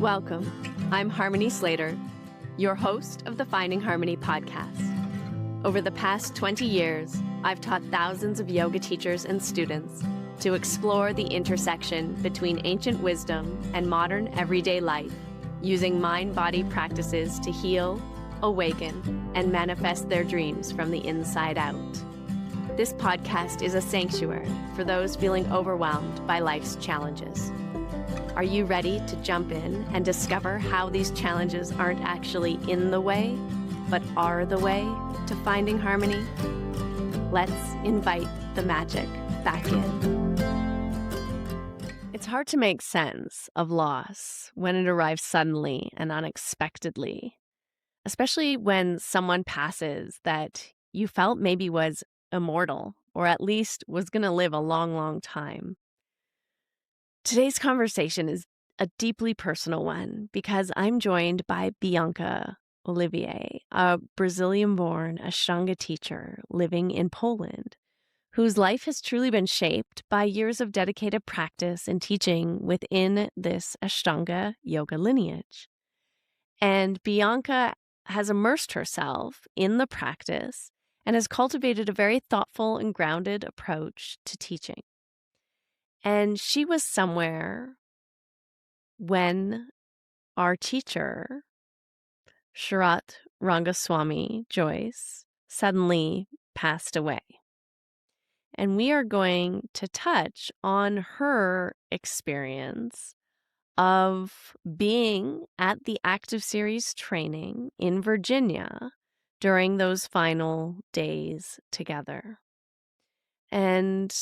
Welcome. I'm Harmony Slater, your host of the Finding Harmony podcast. Over the past 20 years, I've taught thousands of yoga teachers and students to explore the intersection between ancient wisdom and modern everyday life, using mind-body practices to heal, awaken, and manifest their dreams from the inside out. This podcast is a sanctuary for those feeling overwhelmed by life's challenges. Are you ready to jump in and discover how these challenges aren't actually in the way, but are the way to finding harmony? Let's invite the magic back in. It's hard to make sense of loss when it arrives suddenly and unexpectedly, especially when someone passes that you felt maybe was immortal or at least was going to live a long, long time. Today's conversation is a deeply personal one because I'm joined by Bianca Oliviera, a Brazilian-born Ashtanga teacher living in Poland, whose life has truly been shaped by years of dedicated practice and teaching within this Ashtanga yoga lineage. And Bianca has immersed herself in the practice and has cultivated a very thoughtful and grounded approach to teaching. And she was somewhere when our teacher, Sharath Jois, suddenly passed away. And we are going to touch on her experience of being at the Active Series training in Virginia during those final days together. And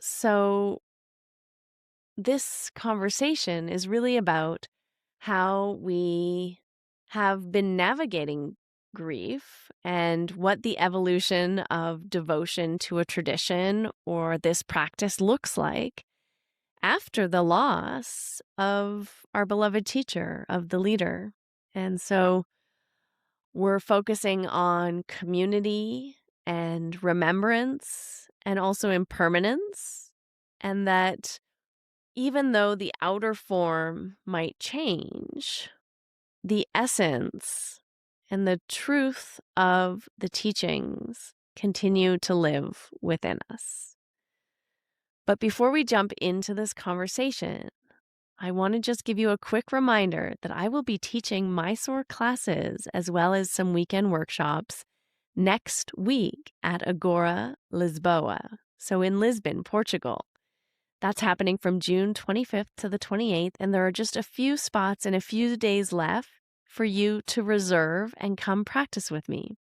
so this conversation is really about how we have been navigating grief and what the evolution of devotion to a tradition or this practice looks like after the loss of our beloved teacher, of the leader. And so we're focusing on community and remembrance and also impermanence, and that even though the outer form might change, the essence and the truth of the teachings continue to live within us. But before we jump into this conversation, I want to just give you a quick reminder that I will be teaching Mysore classes as well as some weekend workshops next week at Agora Lisboa, so in Lisbon, Portugal. That's happening from June 25th to the 28th, and there are just a few spots and a few days left for you to reserve and come practice with me.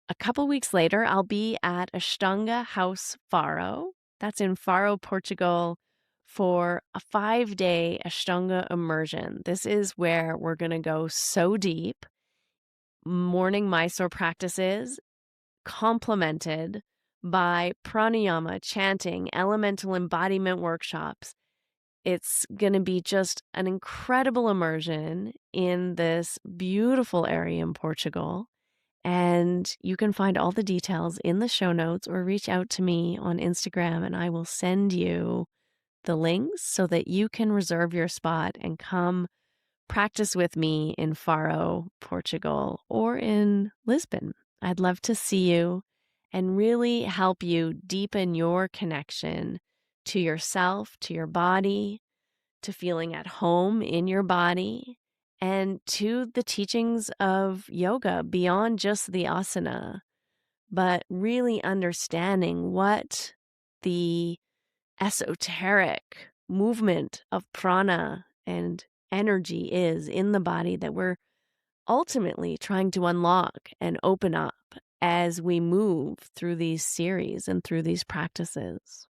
A couple weeks later, I'll be at Ashtanga House Faro. That's in Faro, Portugal, for a 5-day Ashtanga immersion. This is where we're going to go so deep. Morning Mysore practices complemented by pranayama, chanting, elemental embodiment workshops. It's going to be just an incredible immersion in this beautiful area in Portugal. And you can find all the details in the show notes or reach out to me on Instagram and I will send you the links so that you can reserve your spot and come practice with me in Faro, Portugal, or in Lisbon. I'd love to see you and really help you deepen your connection to yourself, to your body, to feeling at home in your body, and to the teachings of yoga beyond just the asana, but really understanding what the esoteric movement of prana and energy is in the body that we're ultimately trying to unlock and open up as we move through these series and through these practices.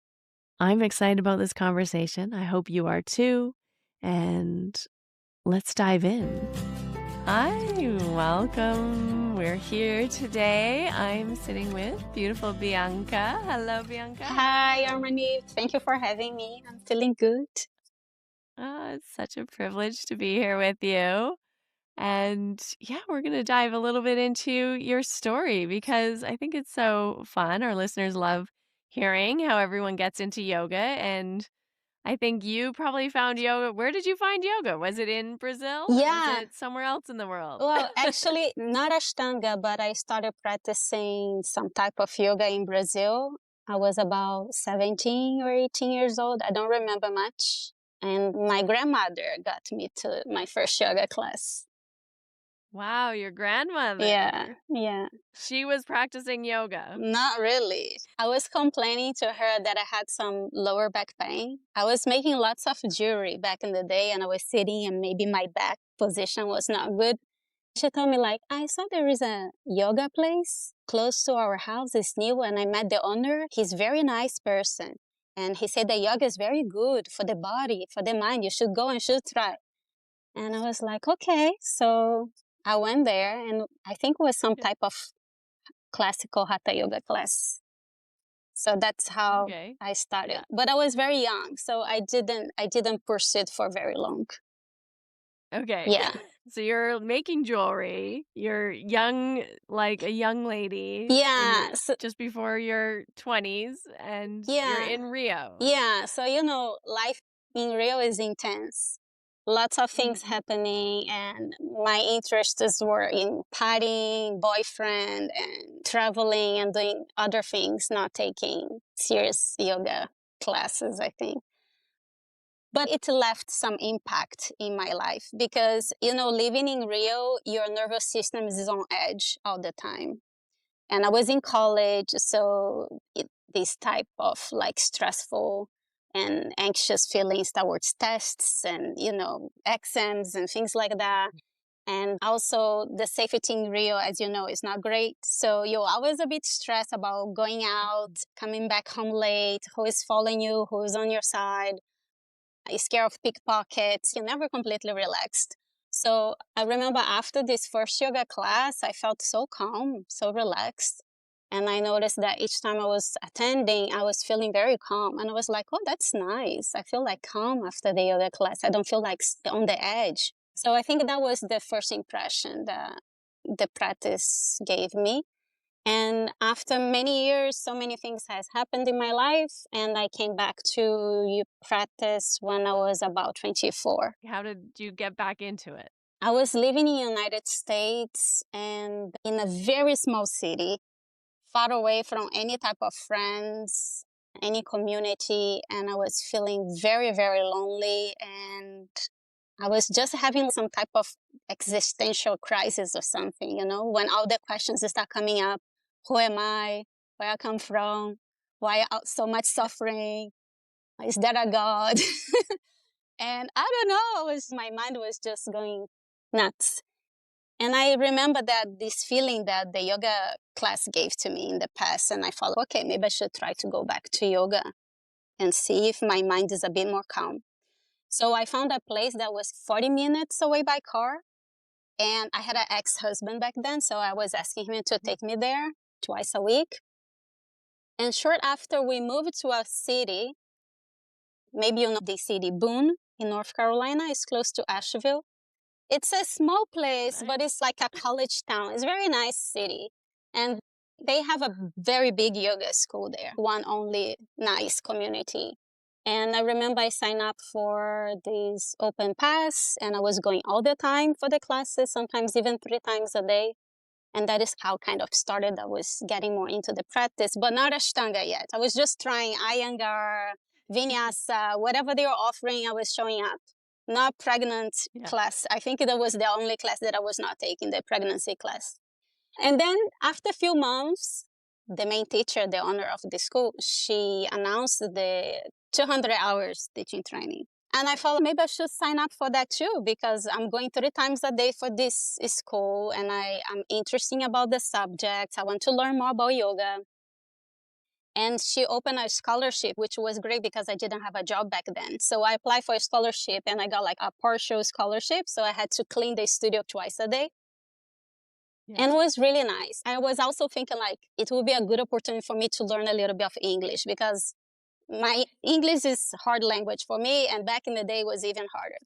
I'm excited about this conversation. I hope you are too. And let's dive in. Hi, welcome. We're here today. I'm sitting with beautiful Bianca. Hello, Bianca. Hi, Harmony. Thank you for having me. I'm feeling good. It's such a privilege to be here with you. And yeah, we're going to dive a little bit into your story because I think it's so fun. Our listeners love hearing how everyone gets into yoga. And I think you probably found yoga. Where did you find yoga? Was it in Brazil or was Yeah. it somewhere else in the world? Well, actually, not Ashtanga, but I started practicing some type of yoga in Brazil. I was about 17 or 18 years old. I don't remember much. And my grandmother got me to my first yoga class. Wow, your Yeah, grandmother. yeah. She was practicing yoga. Not really. I was complaining to her that I had some lower back pain. I was making lots of jewelry back in the day and I was sitting and maybe my back position was not good. She told me like, I saw there is a yoga place close to our house. It's new and I met the owner. He's a very nice person. And he said that yoga is very good for the body, for the mind. You should go and should try. And I was like, okay. So I went there and I think it was some type of classical hatha yoga class. So that's how Okay. I started. Yeah. But I was very young, so I didn't pursue it for very long. Okay. Yeah. So you're making jewelry. You're young, like a young lady in your Yeah. So, just before your 20s and you're yeah. in Rio. Yeah. So, life in Rio is intense. Lots of things Mhm. happening, and my interests were in partying, boyfriend, and traveling and doing other things, not taking serious yoga classes, I think. But it left some impact in my life because, living in Rio, your nervous system is on edge all the time. And I was in college, so this type of like stressful and anxious feelings towards tests and, exams and things like that. And also the safety in Rio, as you know, is not great. So you're always a bit stressed about going out, coming back home late, who is following you, who is on your side, scared of pickpockets. You're never completely relaxed. So I remember after this first yoga class, I felt so calm, so relaxed. And I noticed that each time I was attending, I was feeling very calm. And I was like, oh, that's nice. I feel like calm after the yoga class. I don't feel like on the edge. So I think that was the first impression that the practice gave me. And after many years, so many things has happened in my life, and I came back to practice when I was about 24. How did you get back into it? I was living in the United States and in a very small city, far away from any type of friends, any community, and I was feeling very, very lonely, and I was just having some type of existential crisis or something, when all the questions start coming up. Who am I? Where I come from? Why so much suffering? Is there a God? And I don't know, my mind was just going nuts. And I remember that this feeling that the yoga class gave to me in the past, and I thought, okay, maybe I should try to go back to yoga and see if my mind is a bit more calm. So I found a place that was 40 minutes away by car. And I had an ex-husband back then, so I was asking him to take me there twice a week. And short after we moved to a city, maybe you know the city, Boone in North Carolina, is close to Asheville. It's a small place, but it's like a college town. It's a very nice city. And they have a very big yoga school there, one only nice community. And I remember I signed up for this open pass and I was going all the time for the classes, sometimes even 3 times a day. And that is how kind of started. I was getting more into the practice, but not Ashtanga yet. I was just trying Iyengar, Vinyasa, whatever they were offering, I was showing up. Not pregnant Yeah. class. I think that was the only class that I was not taking, the pregnancy class. And then after a few months, the main teacher, the owner of the school, she announced the 200 hours teaching training. And I thought maybe I should sign up for that too, because I'm going 3 times a day for this school and I'm interested about the subject. I want to learn more about yoga. And she opened a scholarship, which was great because I didn't have a job back then. So I applied for a scholarship and I got like a partial scholarship. So I had to clean the studio twice a day. Yeah. And it was really nice. I was also thinking like it would be a good opportunity for me to learn a little bit of English because my English is hard language for me. And back in the day it was even harder.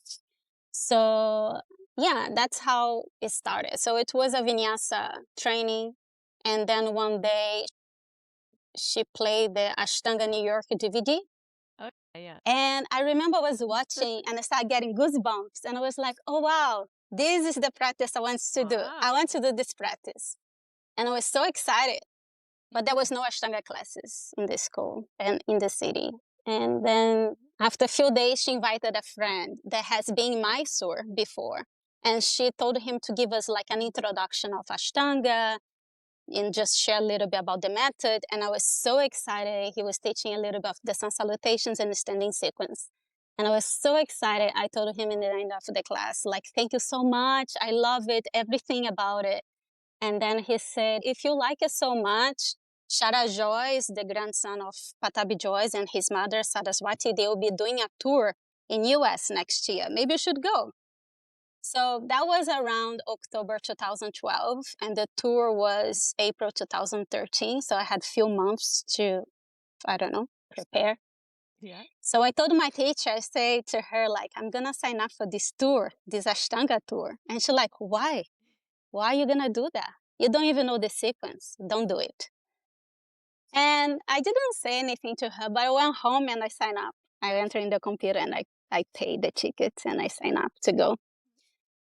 So yeah, that's how it started. So it was a vinyasa training. And then one day she played the Ashtanga New York DVD. Yeah. And I remember I was watching and I started getting goosebumps. And I was like, oh, wow, this is the practice I want to do. I want to do this practice. And I was so excited. But there was no Ashtanga classes in the school and in the city. And then after a few days, she invited a friend that has been in Mysore before. And she told him to give us like an introduction of Ashtanga and just share a little bit about the method. And I was so excited. He was teaching a little bit of the sun salutations and the standing sequence. And I was so excited. I told him in the end of the class, like, thank you so much. I love it, everything about it. And then he said, if you like it so much, Sharath Jois, the grandson of Patabi Jois and his mother, Saraswati, they will be doing a tour in US next year. Maybe you should go. So that was around October 2012, and the tour was April 2013. So I had a few months to, I don't know, prepare. Yeah. So I told my teacher, I said to her, like, I'm going to sign up for this tour, this Ashtanga tour. And she's like, why? Why are you going to do that? You don't even know the sequence. Don't do it. And I didn't say anything to her, but I went home and I signed up. I entered in the computer and I paid the ticket and I signed up to go.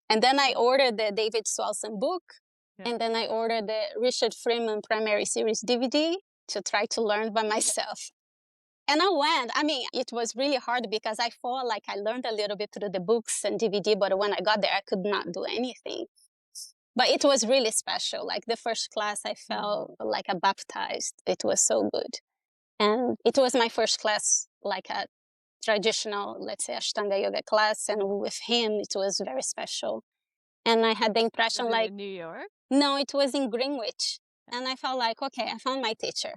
And then I ordered the David Swanson book. Yeah. And then I ordered the Richard Freeman Primary Series DVD to try to learn by myself. And I went. I mean, it was really hard because I felt like I learned a little bit through the books and DVD, but when I got there, I could not do anything. But it was really special. Like the first class, I felt like a baptized. It was so good. And it was my first class, like a traditional, let's say, Ashtanga yoga class. And with him, it was very special. And I had the impression was it like... in New York? No, it was in Greenwich. And I felt like, okay, I found my teacher.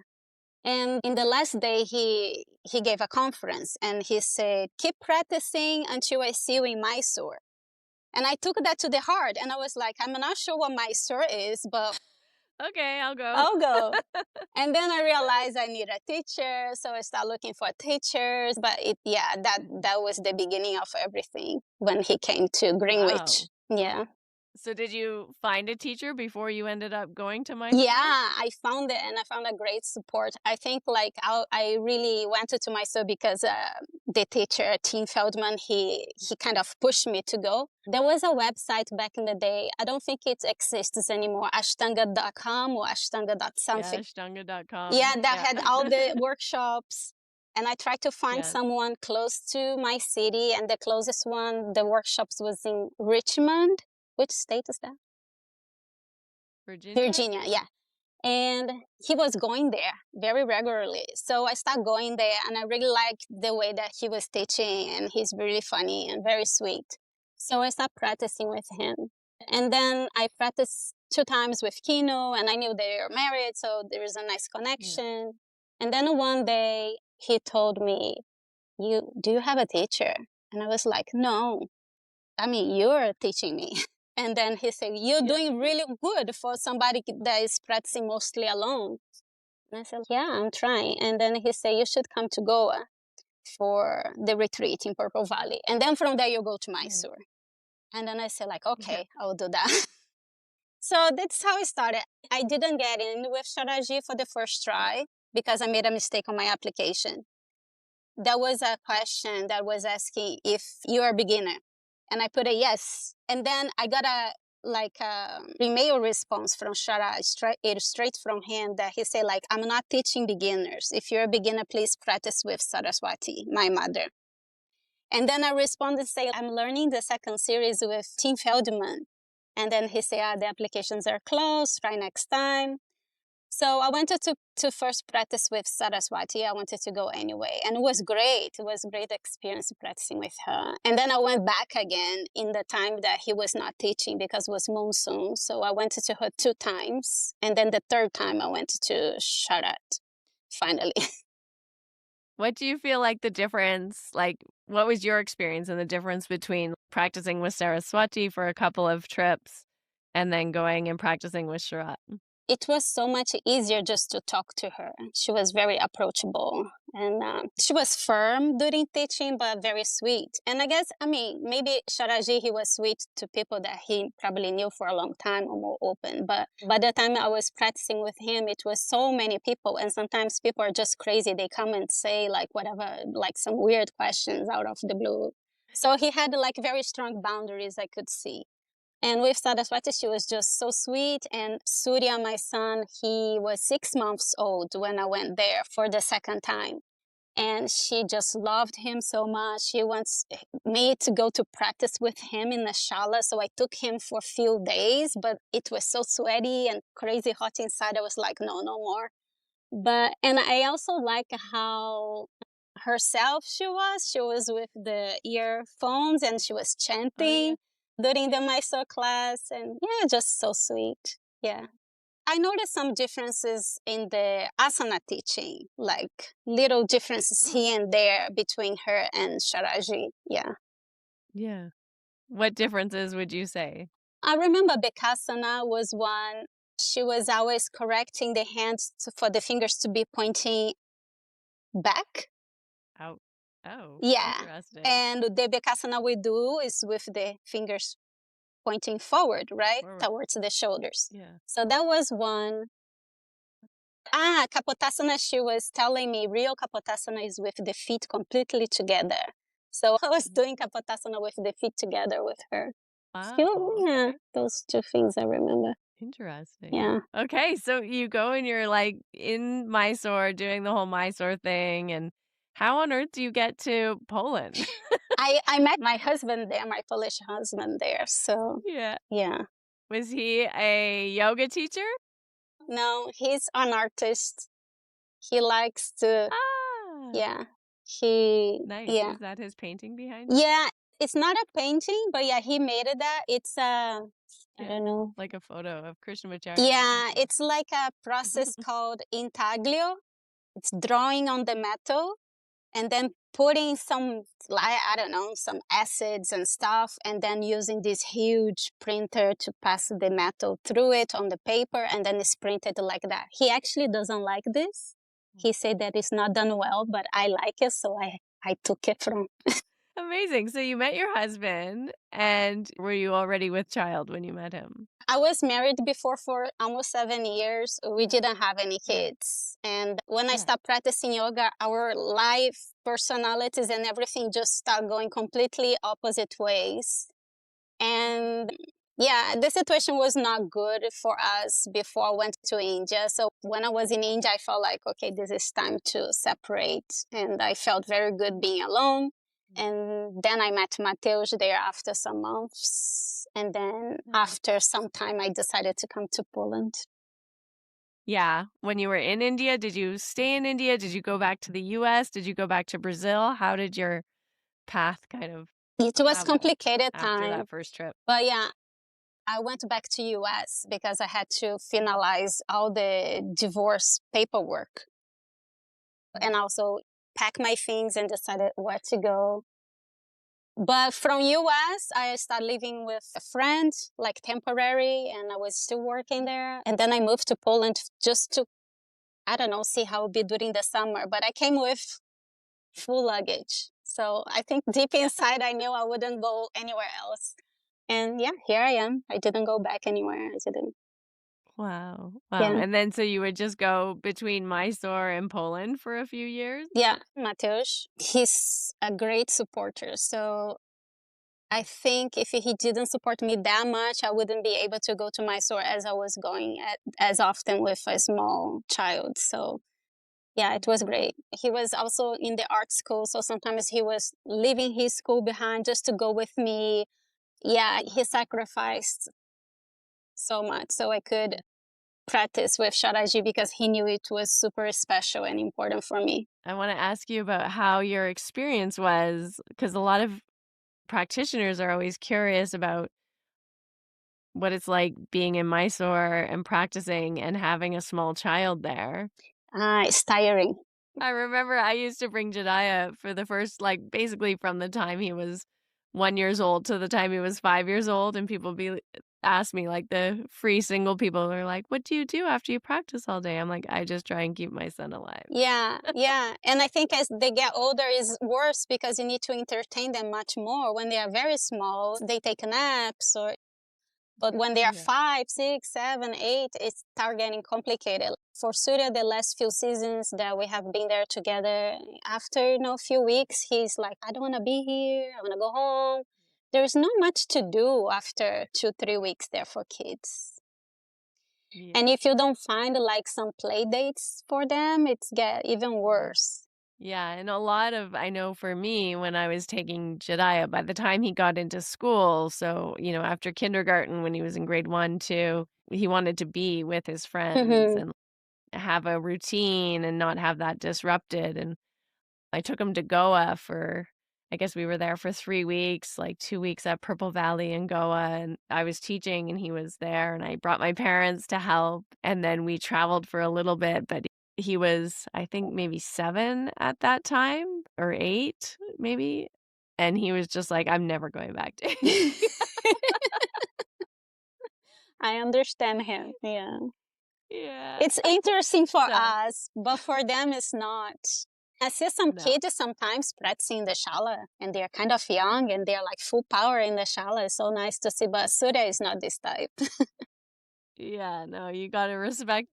And in the last day, he gave a conference. And he said, keep practicing until I see you in Mysore. And I took that to the heart. And I was like, I'm not sure what Mysore is, but... Okay, I'll go. I'll go. And then I realized I need a teacher. So I started looking for teachers. But that was the beginning of everything when he came to Greenwich. Wow. Yeah. So did you find a teacher before you ended up going to Mysore? Yeah, I found it, and I found a great support. I think like I really went to Mysore because the teacher, Tim Feldman, he kind of pushed me to go. There was a website back in the day. I don't think it exists anymore, ashtanga.com or ashtanga.something. Yeah, ashtanga.com. Yeah, that had all the workshops. And I tried to find someone close to my city, and the closest one, the workshops was in Richmond. Which state is that? Virginia, yeah. And he was going there very regularly. So I started going there, and I really liked the way that he was teaching, and he's really funny and very sweet. So I started practicing with him. And then I practiced 2 times with Kino, and I knew they were married, so there was a nice connection. Yeah. And then one day he told me, do you have a teacher? And I was like, no, I mean, you're teaching me. And then he said, you're doing really good for somebody that is practicing mostly alone. And I said, yeah, I'm trying. And then he said, you should come to Goa for the retreat in Purple Valley. And then from there, you go to Mysore. And then I said, like, okay, I'll do that. So that's how it started. I didn't get in with Sharath for the first try because I made a mistake on my application. There was a question that was asking if you're a beginner. And I put a yes. And then I got a email response from Sharath, straight from him, that he said, like, I'm not teaching beginners. If you're a beginner, please practice with Saraswati, my mother. And then I responded and say, I'm learning the second series with Tim Feldman. And then he said, the applications are closed, try next time. So I wanted to first practice with Saraswati. I wanted to go anyway. And it was great. It was a great experience practicing with her. And then I went back again in the time that he was not teaching because it was monsoon. So I went to her 2 times. And then the 3rd time I went to Sharath, finally. What do you feel like the difference, like what was your experience and the difference between practicing with Saraswati for a couple of trips and then going and practicing with Sharath? It was so much easier just to talk to her. She was very approachable And she was firm during teaching, but very sweet. And I guess, I mean, maybe Sharaji, he was sweet to people that he probably knew for a long time or more open. But by the time I was practicing with him, it was so many people. And sometimes people are just crazy. They come and say like whatever, like some weird questions out of the blue. So he had like very strong boundaries, I could see. And with Saraswati, she was just so sweet. And Surya, my son, he was 6 months old when I went there for the second time. And she just loved him so much. She wants me to go to practice with him in the shala. So I took him for a few days, but it was so sweaty and crazy hot inside. I was like, no, no more. And I also like how herself she was. She was with the earphones and she was chanting during the Mysore class. And yeah, just so sweet. Yeah. I noticed some differences in the asana teaching, like little differences here and there between her and Sharaji. Yeah. Yeah. What differences would you say? I remember Bekasana was one. She was always correcting the hands for the fingers to be pointing back. Oh, oh, Yeah. interesting. And the Bekasana we do is with the fingers pointing forward, right? Forward. Towards the shoulders. Yeah. So that was one. Kapotasana, she was telling me real Kapotasana is with the feet completely together. So I was doing Kapotasana with the feet together with her. Wow. Yeah, those two things I remember. Interesting. Yeah. Okay, so you go and you're like in Mysore doing the whole Mysore thing, and how on earth do you get to Poland? I met my husband there, my Polish husband there. So Yeah. yeah. Was he a yoga teacher? No, he's an artist. He likes to, Ah, yeah. nice. Yeah. Is that his painting behind you? Yeah, it's not a painting, but yeah, he made it that. It's I don't know. Like a photo of Krishnamacharya. Yeah, it's like a process called intaglio. It's drawing on the metal and then putting some, I don't know, some acids and stuff, and then using this huge printer to pass the metal through it on the paper, and then it's printed like that. He actually doesn't like this. He said that it's not done well, but I like it, so I took it from. Amazing. So you met your husband, and were you already with child when you met him? I was married before for almost 7 years. We didn't have any kids. And when I stopped practicing yoga, our life, personalities, and everything just started going completely opposite ways. And yeah, the situation was not good for us before I went to India. So when I was in India, I felt like, okay, this is time to separate. And I felt very good being alone. And then I met Mateus there after some months. And then after some time, I decided to come to Poland. Yeah. When you were in India, did you stay in India? Did you go back to the US? Did you go back to Brazil? How did your path kind of It was travel complicated after time. that first trip? But yeah, I went back to US because I had to finalize all the divorce paperwork and also pack my things and decided where to go. But from US, I started living with a friend, like temporary, and I was still working there. And then I moved to Poland just to, I don't know, see how it would be during the summer. But I came with full luggage. So I think deep inside, I knew I wouldn't go anywhere else. And yeah, here I am. I didn't go back anywhere. I didn't. Wow. Wow. Yeah. And then so you would just go between Mysore and Poland for a few years? Yeah, Mateusz, he's a great supporter. So I think if he didn't support me that much, I wouldn't be able to go to Mysore as I was going as often with a small child. So yeah, it was great. He was also in the art school. So sometimes he was leaving his school behind just to go with me. Yeah, he sacrificed so much so I could practice with Sharaji because he knew it was super special and important for me. I want to ask you about how your experience was, because a lot of practitioners are always curious about what it's like being in Mysore and practicing and having a small child there. It's tiring. I remember I used to bring Jediah for the first, like, basically from the time he was 1 year old to the time he was 5 years old, and people be ask me, like, the free single people are like, "What do you do after you practice all day?" I'm like, "I just try and keep my son alive." Yeah, yeah. And I think as they get older is worse because you need to entertain them much more. When they are very small, they take naps or but when they are Yeah. 5, 6, 7, 8, it start getting complicated. For Surya, the last few seasons that we have been there together, after a few weeks, he's like, I don't want to be here. I want to go home. There's not much to do after 2, 3 weeks there for kids. Yeah. And if you don't find like some play dates for them, it's get even worse. Yeah, and a lot of I know for me, when I was taking Jediah, by the time he got into school, so, after kindergarten, when he was in grade 1, 2, he wanted to be with his friends Hmm. and have a routine and not have that disrupted, and I took him to Goa for I guess we were there for 3 weeks, like 2 weeks at Purple Valley in Goa, and I was teaching and he was there, and I brought my parents to help, and then we traveled for a little bit, but he was, I think, maybe 7 at that time or 8, maybe, and he was just like, "I'm never going back to India." I understand him. Yeah. Yeah. It's interesting for So us, but for them, it's not. I see some no. kids sometimes practicing the shala, and they're kind of young and they're like full power in the shala. It's so nice to see, but Surya is not this type. Yeah, no, you gotta respect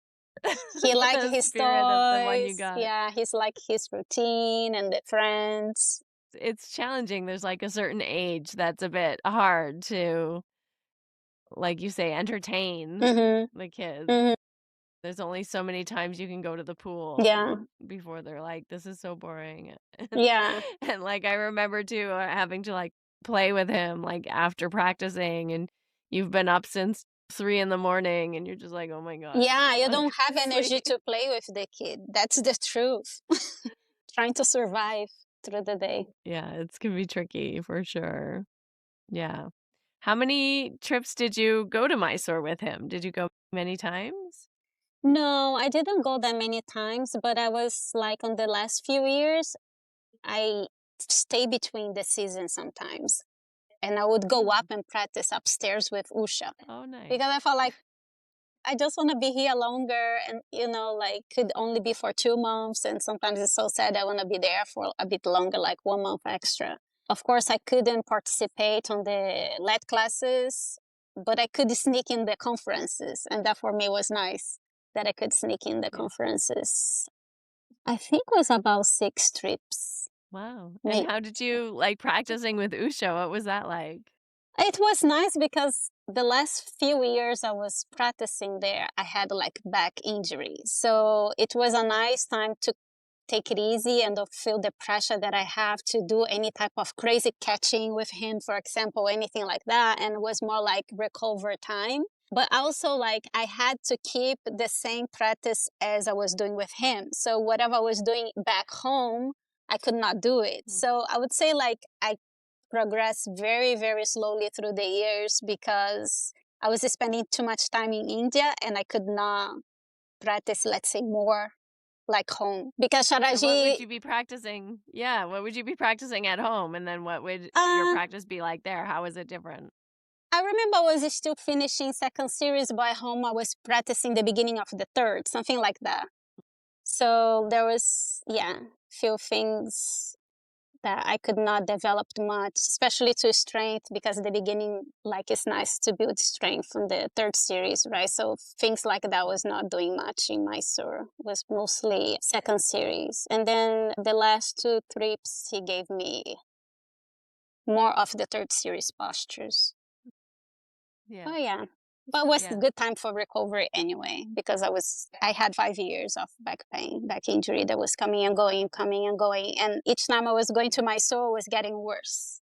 He like the his spirit of the one you toys. got. Yeah, he's like his routine and the friends. It's challenging. There's, like, a certain age that's a bit hard to, like you say, entertain Mm-hmm. the kids. Mm-hmm. There's only so many times you can go to the pool Yeah. before they're like, "This is so boring." And Yeah. like, I remember too, having to, like, play with him, like, after practicing, and you've been up since 3 in the morning, and you're just like, "Oh my god, I Yeah, just you wanna don't go have to energy sleep." to play with the kid. That's the truth. Trying to survive through the day. Yeah, it's can be tricky for sure. Yeah. How many trips did you go to Mysore with him? Did you go many times? No, I didn't go that many times, but I was like on the last few years, I stay between the seasons sometimes. And I would go up Mm. and practice upstairs with Usha Oh, nice. because I felt like I just want to be here longer and, like could only be for 2 months. And sometimes it's so sad I want to be there for a bit longer, like 1 month extra. Of course, I couldn't participate on the LED classes, but I could sneak in the conferences. And that for me was nice that I could sneak in the Yeah. conferences. I think it was about 6 trips. Wow. And May- how did you like practicing with Usha? What was that like? It was nice because the last few years I was practicing there, I had like back injury. So it was a nice time to take it easy and don't feel the pressure that I have to do any type of crazy catching with him, for example, anything like that. And it was more like recover time. But also, like, I had to keep the same practice as I was doing with him. So, whatever I was doing back home, I could not do it. Mm. So, I would say, like, I progressed very, very slowly through the years because I was spending too much time in India and I could not practice, let's say, more like home. Because And what Sharaji, would you be practicing? Yeah, what would you be practicing at home? And then what would your uh, practice be like there? How is it different? I remember I was still finishing second series by home. I was practicing the beginning of the third, something like that. So there was, yeah, few things that I could not develop much, especially to strength, because at the beginning, like it's nice to build strength from the third series, right? So things like that was not doing much in Mysore. It was mostly second series. And then the last 2 trips, he gave me more of the third series postures. Yeah. Oh yeah. But it was a Yeah. good time for recovery anyway, because I had 5 years of back pain, back injury that was coming and going, coming and going. And each time I was going to my soul was getting worse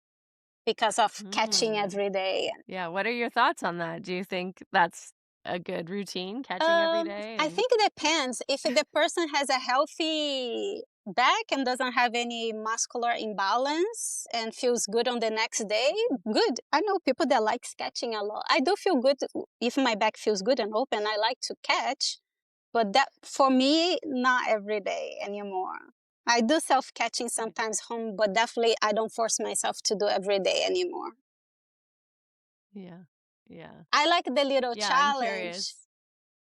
because of catching Mm. every day. Yeah. What are your thoughts on that? Do you think that's a good routine, catching every day? I And think it depends. If the person has a healthy back and doesn't have any muscular imbalance and feels good on the next day, good. I know people that like sketching a lot. I do feel good if my back feels good and open. I like to catch, but that for me, not every day anymore. I do self catching yeah. sometimes home, but definitely I don't force myself to do every day anymore. Yeah. Yeah. I like the little Yeah, I'm challenge. curious.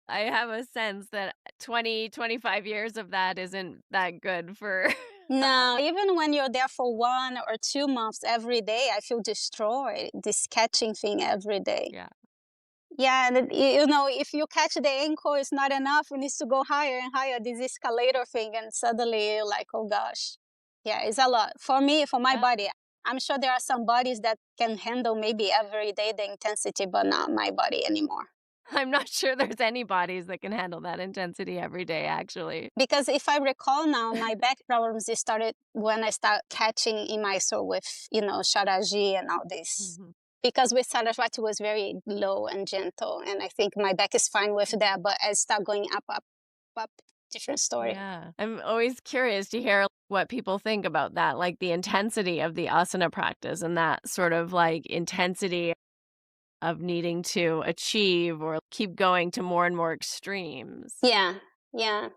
I have a sense that 20, 25 years of that isn't that good for No, even when you're there for 1 or 2 months every day, I feel destroyed. This catching thing every day. Yeah. Yeah, and you know, if you catch the ankle, it's not enough. It needs to go higher and higher. This escalator thing, and suddenly you're like, oh gosh, yeah, it's a lot for me, for my Yeah. body. I'm sure there are some bodies that can handle maybe every day the intensity, but not my body anymore. I'm not sure there's any bodies that can handle that intensity every day, actually. Because if I recall now, my back problems it started when I start catching in my soul with, Sharath Jois and all this. Mhm. Because with Saraswati was very low and gentle, and I think my back is fine with Mhm. that. But I start going up, up, up, different story. Yeah. I'm always curious to hear what people think about that, like the intensity of the asana practice and that sort of like intensity of needing to achieve or keep going to more and more extremes. Yeah, yeah.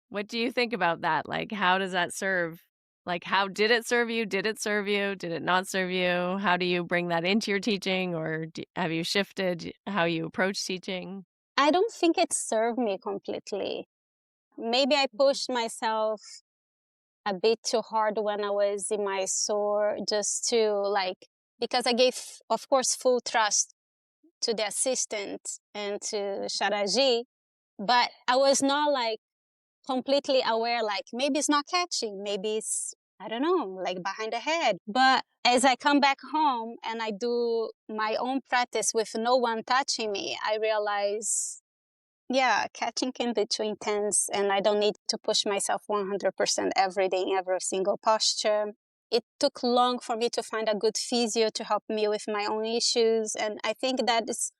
What do you think about that? Like, how does that serve? Like, how did it serve you? Did it serve you? Did it not serve you? How do you bring that into your teaching, or have you shifted how you approach teaching? I don't think it served me completely. Maybe I Mhm. pushed myself a bit too hard when I was in my sore, just to like because I gave, of course, full trust to the assistant and to Sharath Jois, but I was not like completely aware, like maybe it's not catching, maybe it's, I don't know, like behind the head. But as I come back home and I do my own practice with no one touching me, I realize, yeah, catching can be too intense and I don't need to push myself 100% every day in every single posture. It took long for me to find a good physio to help me with my own issues. And I think that is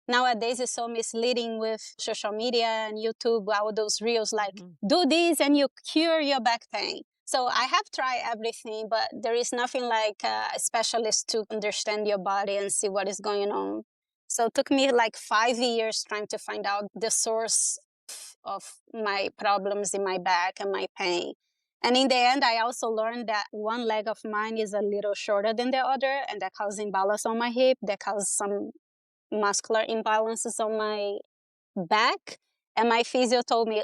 nowadays is so misleading with social media and YouTube, all those reels like, Mhm. do this and you cure your back pain. So I have tried everything, but there is nothing like a specialist to understand your body and see what is going on. So it took me like 5 years trying to find out the source of my problems in my back and my pain. And in the end, I also learned that one leg of mine is a little shorter than the other, and that causes imbalance on my hip, that causes some muscular imbalances on my back. And my physio told me,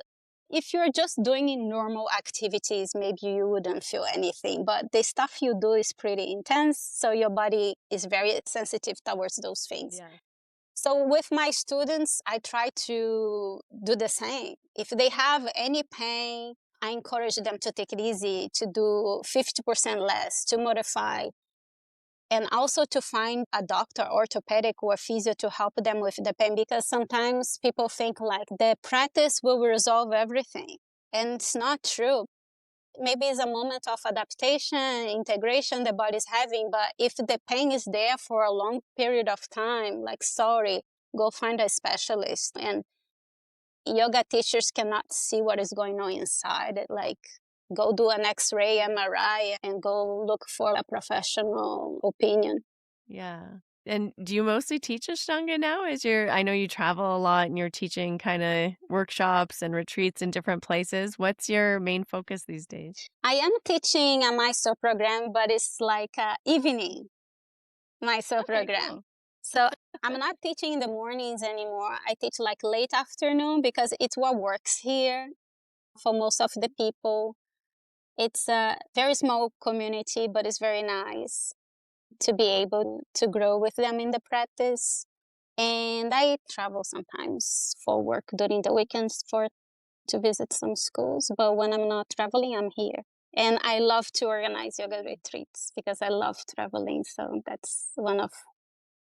if you're just doing normal activities, maybe you wouldn't feel anything. But the stuff you do is pretty intense. So your body is very sensitive towards those things. Yeah. So with my students, I try to do the same. If they have any pain, I encourage them to take it easy, to do 50% less, to modify, and also to find a doctor, orthopedic or physio, to help them with the pain, because sometimes people think like the practice will resolve everything, and it's not true. Maybe it's a moment of adaptation, integration the body's having, but if the pain is there for a long period of time, like, sorry, go find a specialist. And yoga teachers cannot see what is going on inside. Like, go do an X-ray, MRI, and go look for a professional opinion. Yeah. And do you mostly teach Ashtanga now? I know you travel a lot and you're teaching kind of workshops and retreats in different places. What's your main focus these days? I am teaching a Mysore program, but it's like a evening Mysore Okay, program. cool. So I'm not teaching in the mornings anymore. I teach like late afternoon because it's what works here for most of the people. It's a very small community, but it's very nice to be able to grow with them in the practice. And I travel sometimes for work during the weekends for to visit some schools, but when I'm not traveling, I'm here. And I love to organize yoga retreats because I love traveling. So that's one of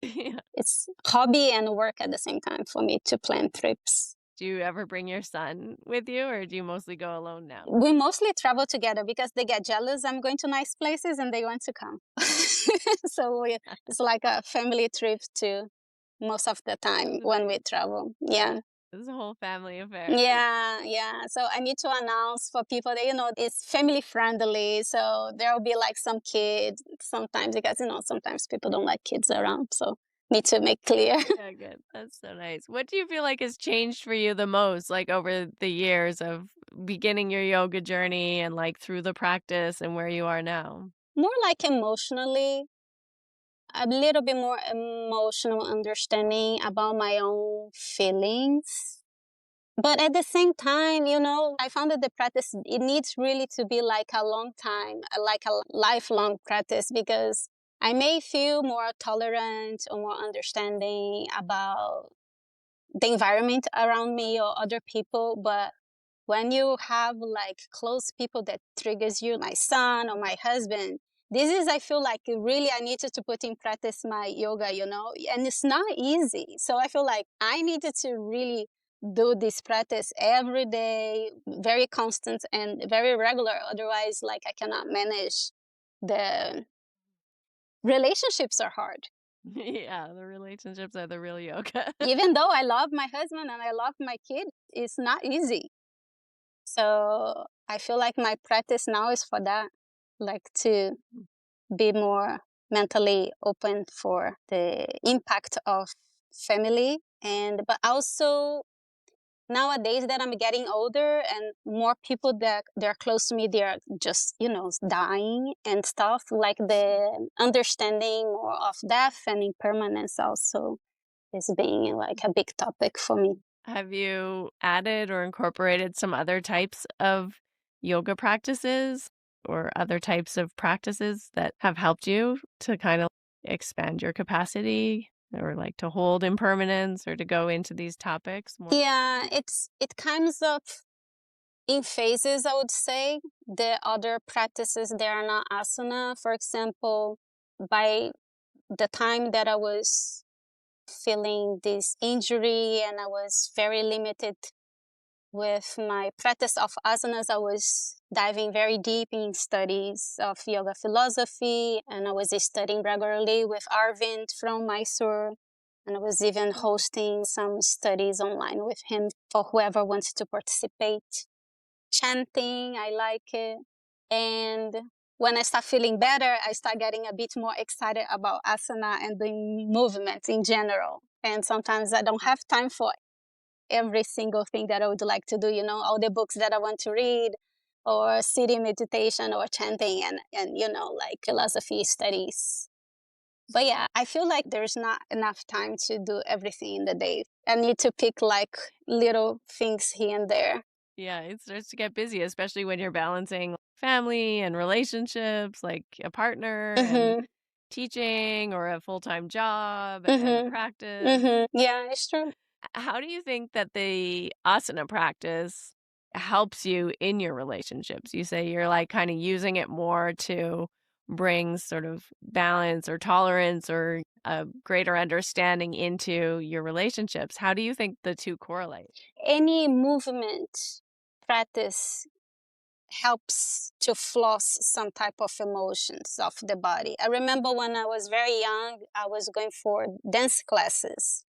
Yeah. it's hobby and work at the same time for me to plan trips. Do you ever bring your son with you or do you mostly go alone now? We mostly travel together because they get jealous I'm going to nice places and they want to come. So it's like a family trip too, most of the time when we Nice. travel. Yeah. This is a whole family affair. Yeah, yeah. So I need to announce for people that, it's family friendly. So there will be like some kids sometimes because, sometimes people don't like kids around. So need to make clear. Yeah, good. That's so nice. What do you feel like has changed for you the most, like over the years of beginning your yoga journey and like through the practice and where you are now? More like emotionally. a little bit more emotional understanding about my own feelings. But at the same time, I found that the practice, it needs really to be like a long time, like a lifelong practice, because I may feel more tolerant or more understanding about the environment around me or other people. But when you have like close people that triggers you, my son or my husband, this is, I feel like really I needed to put in practice my yoga, and it's not easy. So I feel like I needed to really do this practice every day, very constant and very regular. Otherwise, like I cannot manage. The relationships are hard. Yeah, the relationships are the real yoga. Even though I love my husband and I love my kid, it's not easy. So I feel like my practice now is for that, like to be more mentally open for the impact of family. And but also nowadays that I'm getting older and more people that they're close to me, they're just, dying and stuff, like the understanding more of death and impermanence also is being like a big topic for me. Have you added or incorporated some other types of yoga practices or other types of practices that have helped you to kind of expand your capacity or like to hold impermanence or to go into these topics more? Yeah, it comes up in phases, I would say. The other practices, they are not asana. For example, by the time that I was feeling this injury and I was very limited with my practice of asanas, I was diving very deep in studies of yoga philosophy, and I was studying regularly with Arvind from Mysore. And I was even hosting some studies online with him for whoever wants to participate. Chanting, I like it. And when I start feeling better, I start getting a bit more excited about asana and doing movement in general. And sometimes I don't have time for every single thing that I would like to do, all the books that I want to read, or sitting meditation or chanting and like philosophy studies. But yeah, I feel like there's not enough time to do everything in the day. I need to pick like little things here and there. Yeah, it starts to get busy, especially when you're balancing family and relationships, like a partner and Mm-hmm. teaching or a full-time job and Mm-hmm. practice. Mm-hmm. Yeah, it's true. How do you think that the asana practice helps you in your relationships? You say you're like kind of using it more to bring sort of balance or tolerance or a greater understanding into your relationships. How do you think the two correlate? Any movement practice helps to floss some type of emotions of the body. I remember when I was very young, I was going for dance classes.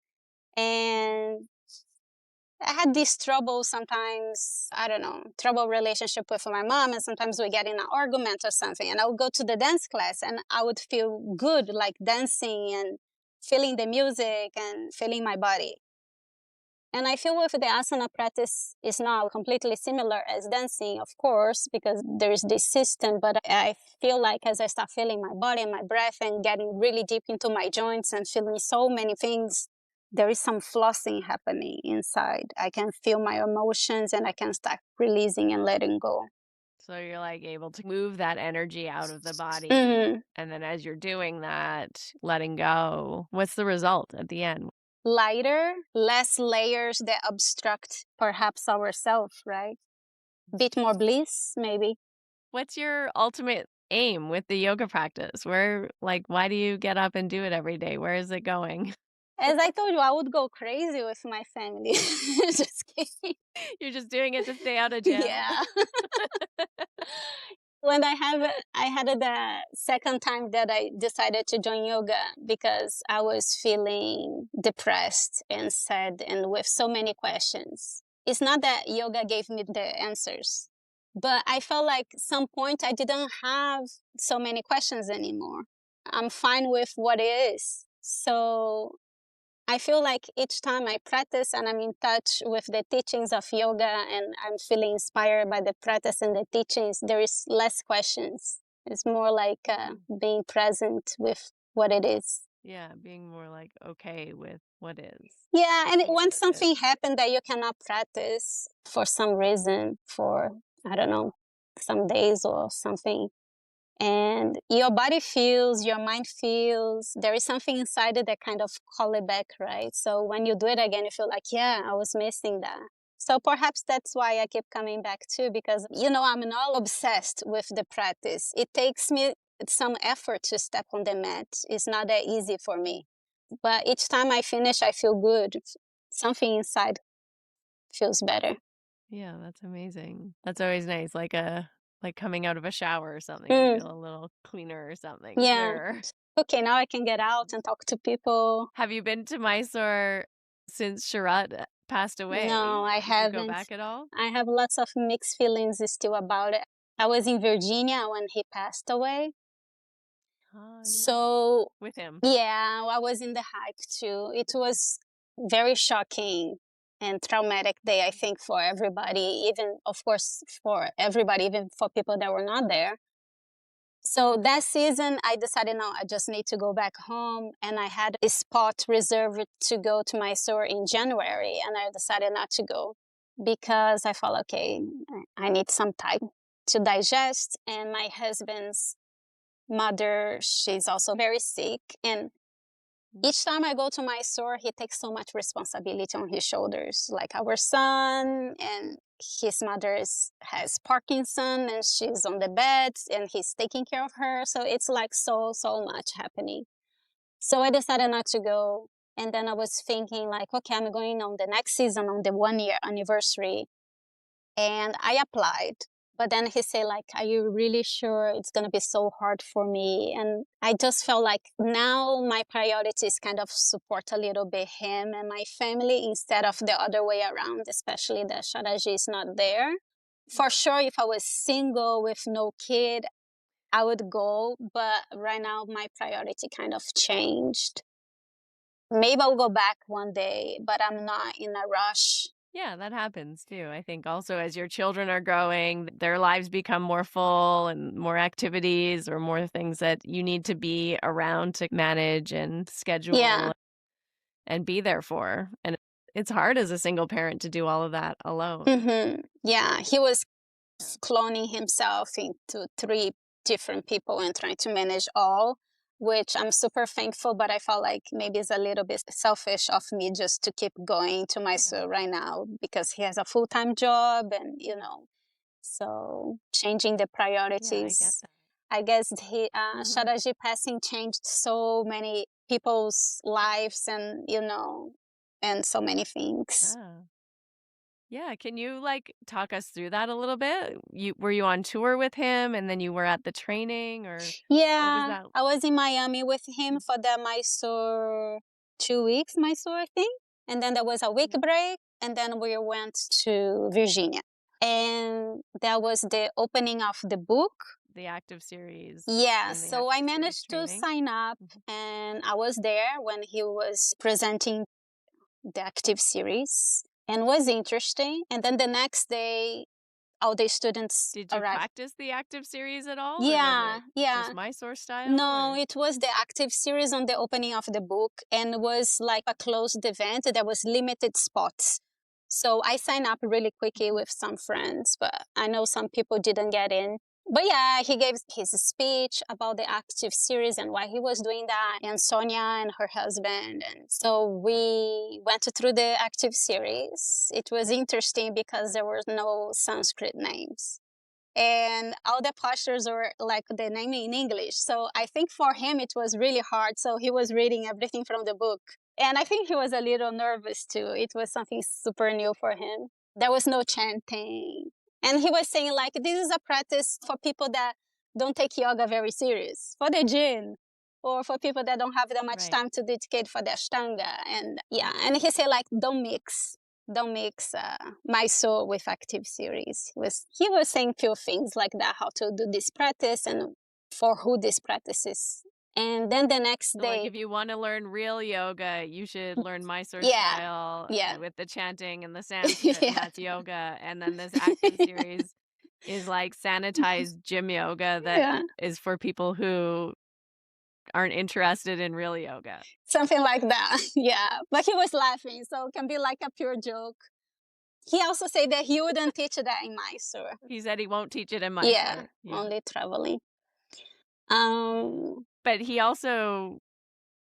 And I had this trouble sometimes, I don't know, trouble relationship with my mom, and sometimes we get in an argument or something. And I would go to the dance class and I would feel good, like dancing and feeling the music and feeling my body. And I feel with the asana practice is not completely similar as dancing, of course, because there is this system. But I feel like as I start feeling my body and my breath and getting really deep into my joints and feeling so many things, there is some flossing happening inside. I can feel my emotions and I can start releasing and letting go. So you're like able to move that energy out of the body. Hmm. And then as you're doing that, letting go, what's the result at the end? Lighter, less layers that obstruct perhaps ourselves, right? Bit more bliss, maybe. What's your ultimate aim with the yoga practice? Why do you get up and do it every day? Where is it going? As I told you, I would go crazy with my family. Just kidding. You're just doing it to stay out of jail. Yeah. When I had it the second time that I decided to join yoga because I was feeling depressed and sad and with so many questions. It's not that yoga gave me the answers, but I felt like some point I didn't have so many questions anymore. I'm fine with what it is. So I feel like each time I practice and I'm in touch with the teachings of yoga and I'm feeling inspired by the practice and the teachings, there is less questions. It's more like being present with what it is. Yeah, being more like okay with what is. Yeah, and Being when what it is. something happened that you cannot practice for some reason, for, I don't know, some days or something, and your body feels, your mind feels, there is something inside it that kind of call it back, right? So when you do it again, you feel like, yeah, I was missing that. So perhaps that's why I keep coming back too, because, I'm not obsessed with the practice. It takes me some effort to step on the mat. It's not that easy for me. But each time I finish, I feel good. Something inside feels better. Yeah, that's amazing. That's always nice, like coming out of a shower or something. You Mm, feel a little cleaner or something, yeah. clearer. Okay, now I can get out and talk to people. Have you been to Mysore since Sharath passed away? No, I Did you go haven't. back at all? I have lots of mixed feelings still about it. I was in Virginia when he passed away. Oh, yeah. So, With him. yeah, I was in the hike too. It was very shocking and traumatic day, I think, for everybody, even, of course, for everybody, even for people that were not there. So that season, I decided, no, I just need to go back home. And I had a spot reserved to go to Mysore in January. And I decided not to go because I felt, okay, I need some time to digest. And my husband's mother, she's also very sick. And each time I go to Mysore, he takes so much responsibility on his shoulders, like our son, and his mother has Parkinson and she's on the bed and he's taking care of her. So it's like so much happening. So I decided not to go. And then I was thinking like, okay, I'm going on the next season on the 1 year anniversary. And I applied. But then he said, like, are you really sure it's going to be so hard for me? And I just felt like now my priority is kind of support a little bit him and my family instead of the other way around, especially that Sharath is not there. For sure, if I was single with no kid, I would go. But right now, my priority kind of changed. Maybe I'll go back one day, but I'm not in a rush. Yeah, that happens too. I think also as your children are growing, their lives become more full and more activities or more things that you need to be around to manage and Yeah. schedule and be there for. And it's hard as a single parent to do all of that alone. Yeah, he was cloning himself into three different people and trying to manage all, which I'm super thankful, but I felt like maybe it's a little bit selfish of me just to keep going to my Yeah. soul right now because he has a full-time job and, so changing the Yeah, I get priorities. that. I guess Mhm. Sharaji passing changed so many people's lives and so many things. Ah. Yeah, can you talk us through that a little bit? Were you on tour with him and then you were at the training or what was Yeah, that? I was in Miami with him for the Mysore 2 weeks, Mysore, I think. And then there was a week Mhm. break, and then we went to Virginia. And that was the opening of the book. The active series Yeah, and the so I active series managed to training? sign up, Mhm. and I was there when he was presenting the active series, and was interesting. And then the next day, all the students Did you arrived. practice the active series at all, or was Yeah, it just yeah. Mysore style, No, or it was the active series on the opening of the book and was like a closed event. There was limited spots. So I signed up really quickly Mhm. with some friends, but I know some people didn't get in. But yeah, he gave his speech about the active series and why he was doing that, and Sonia and her husband. And so we went through the active series. It was interesting because there were no Sanskrit names and all the postures were like the name in English. So I think for him it was really hard. So he was reading everything from the book. And I think he was a little nervous too. It was something super new for him. There was no chanting. And he was saying, like, this is a practice for people that don't take yoga very serious, for the gym, or for people that don't have that much right? time to dedicate for the Ashtanga. And yeah, and he said, like, don't mix my soul with active series. He was saying few things like that, how to do this practice and for who this practice is. And then the next So, day, if you want to learn real yoga, you should learn Mysore yeah, style yeah, with the chanting and the Sanskrit, and yeah, that's yoga. And then this active series is like sanitized gym yoga that yeah, is for people who aren't interested in real yoga. Something like that. Yeah. But he was laughing, so it can be like a pure joke. He also said that he wouldn't teach that in Mysore. He said he won't teach it in Yeah, Mysore. Yeah. only traveling. But he also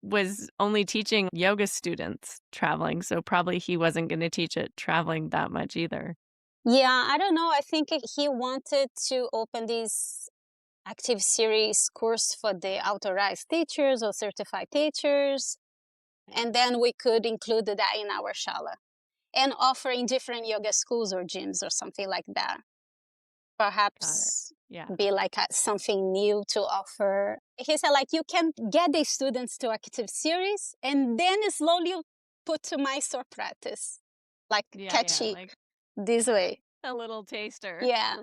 was only teaching yoga students traveling, so probably he wasn't going to teach it traveling that much either. Yeah, I don't know. I think he wanted to open this active series course for the authorized teachers or certified teachers. And then we could include that in our shala and offer in different yoga schools or gyms or something like that. Perhaps be like something new to offer. He said, like, you can get the students to active series and then slowly put to Mysore practice, like catchy like this way. a little taster. Yeah.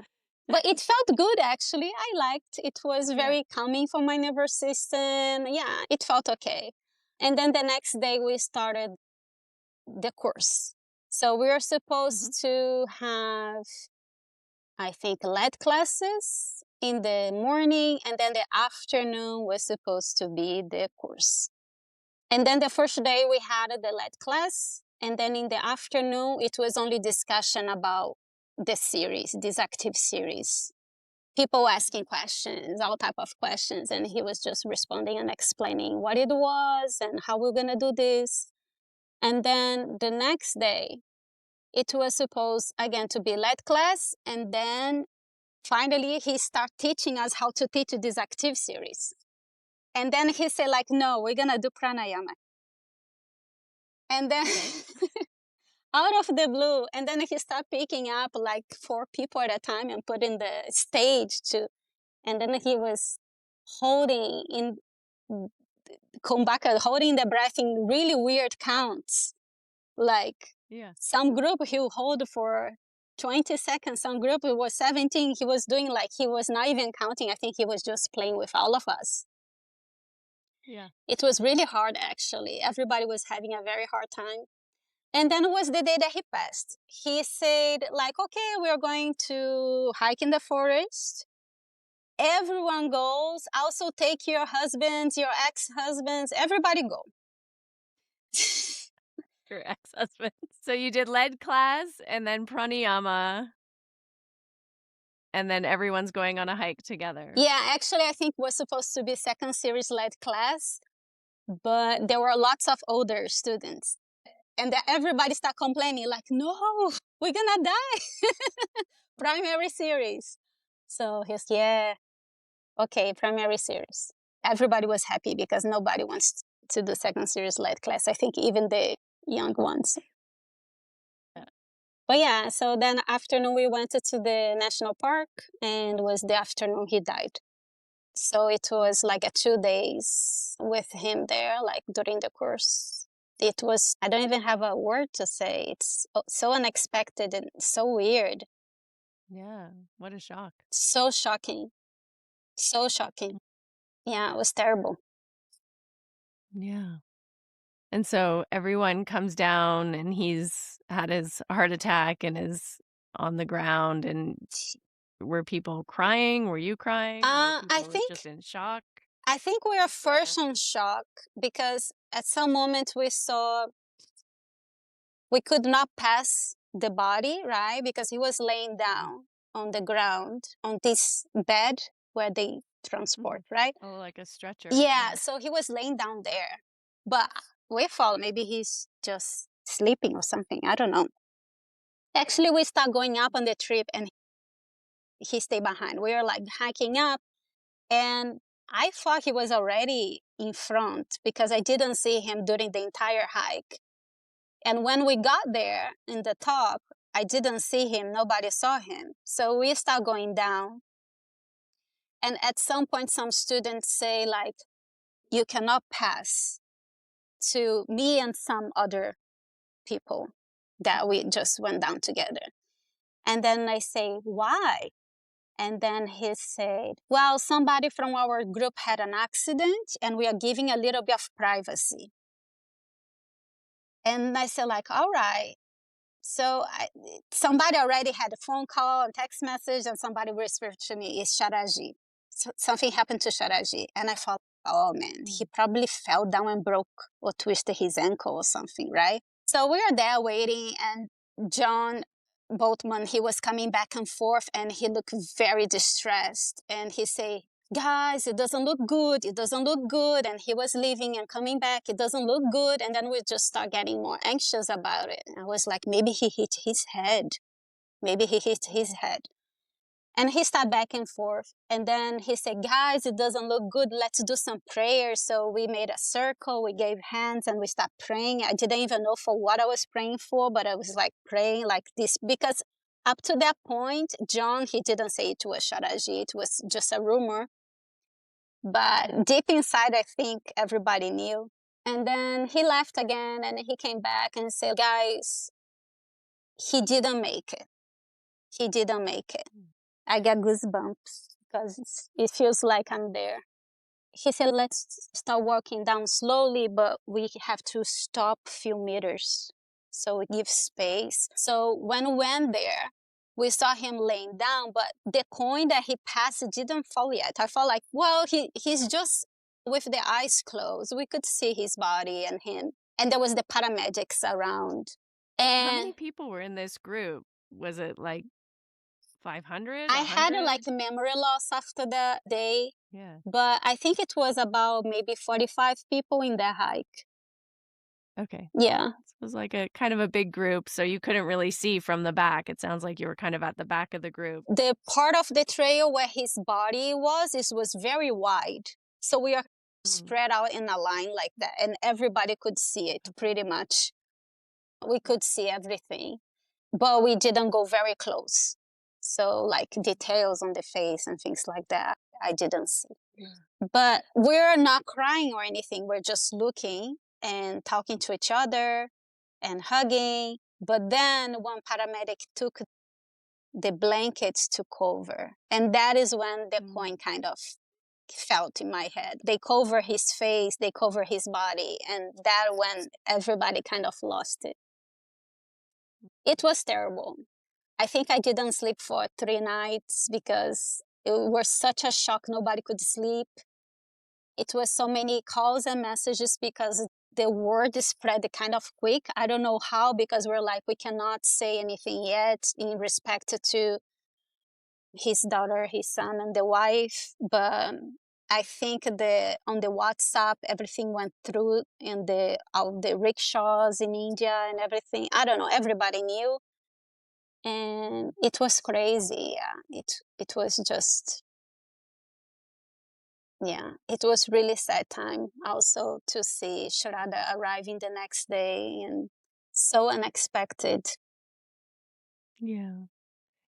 But it felt good, actually. I liked it. Was very calming for my nervous system. Yeah, it felt okay. And then the next day we started the course. So we were supposed to have, I think, lead classes in the morning, and then the afternoon was supposed to be the course. And then the first day we had the lead class, and then in the afternoon it was only discussion about the series, this active series. People asking questions, all type of questions, and he was just responding and explaining what it was and how we're gonna do this. And then the next day, it was supposed again to be lead class, and then finally he started teaching us how to teach this active series. And then he said, like, no, we're gonna do pranayama. And then out of the blue, and then he started picking up like 4 people at a time and put in the stage to, and then he was holding in kumbhaka, holding the breath in really weird counts. Like some group he'll hold for 20 seconds, some group it was 17. He was doing like he was not even counting. I think he was just playing with all of us. Yeah. It was really hard, actually. Everybody was having a very hard time. And then it was the day that he passed. He said, like, okay, we're going to hike in the forest. Everyone goes. Also take your husbands, your ex-husbands. Everybody go. Your ex-husband. So you did lead class and then pranayama, and then everyone's going on a hike together. Yeah, actually, I think was supposed to be second series lead class, but there were lots of older students. And everybody started complaining, like, no, we're gonna die. Primary series. So he's, yeah, okay, primary series. Everybody was happy because nobody wants to do second series lead class. I think even the young ones. Yeah. But yeah, so then afternoon we went to the national park, and it was the afternoon he died. So it was like 2 days with him there, like during the course. It was, I don't even have a word to say. It's so unexpected and so weird. Yeah, what a shock. So shocking. So shocking. Yeah, it was terrible. Yeah. And so everyone comes down and he's had his heart attack and is on the ground. And were people crying? Were you crying? I think just in shock. I think we were first in shock because at some moment we saw we could not pass the body, right? Because he was laying down on the ground on this bed where they transport, right? Oh, like a stretcher. Yeah, so he was laying down there. But we thought maybe he's just sleeping or something. I don't know. Actually, we start going up on the trip and he stayed behind. We were like hiking up, and I thought he was already in front because I didn't see him during the entire hike. And when we got there in the top, I didn't see him. Nobody saw him. So we start going down. And at some point, some students say, like, you cannot pass to me and some other people that we just went down together. And then I say, why? And then he said, well, somebody from our group had an accident and we are giving a little bit of privacy. And I said, like, all right. So somebody already had a phone call and text message, and somebody whispered to me, it's Sharath. So something happened to Sharath. And I thought, oh man, he probably fell down and broke or twisted his ankle or something, right? So we are there waiting, and John Boltman, he was coming back and forth, and he looked very distressed. And he say, guys, it doesn't look good. It doesn't look good. And he was leaving and coming back. It doesn't look good. And then we just start getting more anxious about it. I was like, maybe he hit his head. Maybe he hit his head. And he started back and forth. And then he said, guys, it doesn't look good. Let's do some prayers. So we made a circle. We gave hands and we started praying. I didn't even know for what I was praying for, but I was like praying like this. Because up to that point, John, he didn't say it was Sharath. It was just a rumor. But deep inside, I think everybody knew. And then he left again and he came back and said, guys, he didn't make it. He didn't make it. I get goosebumps because it feels like I'm there. He said, let's start walking down slowly, but we have to stop a few meters. So we give space. So when we went there, we saw him laying down, but the coin that he passed didn't fall yet. I felt like, well, he's just with the eyes closed. We could see his body and him. And there was the paramedics around. How many And people were in this group? Was it like 500, I had 100? like a memory loss after the day, Yeah. but I think it was about maybe 45 people in that hike. Okay. Yeah. So it was like a kind of a big group, so you couldn't really see from the back. It sounds like you were kind of at the back of the group. The part of the trail where his body was, it was very wide. So we are Mm. spread out in a line like that, and everybody could see it pretty much. We could see everything, but we didn't go very close. So, like details on the face and things like that, I didn't see. But we're not crying or anything. We're just looking and talking to each other and hugging. But then one paramedic took the blankets to cover. And that is when the coin kind of felt in my head. They cover his face, they cover his body. And that when everybody kind of lost it. It was terrible. I think I didn't sleep for 3 nights because it was such a shock. Nobody could sleep. It was so many calls and messages because the word spread kind of quick. I don't know how, because we're like, we cannot say anything yet in respect to his daughter, his son, and the wife. But I think on the WhatsApp, everything went through in all the rickshaws in India and everything. I don't know, everybody knew. And it was crazy. Yeah, it was just, yeah, it was really sad time also to see Sharada arriving the next day, and so unexpected. Yeah.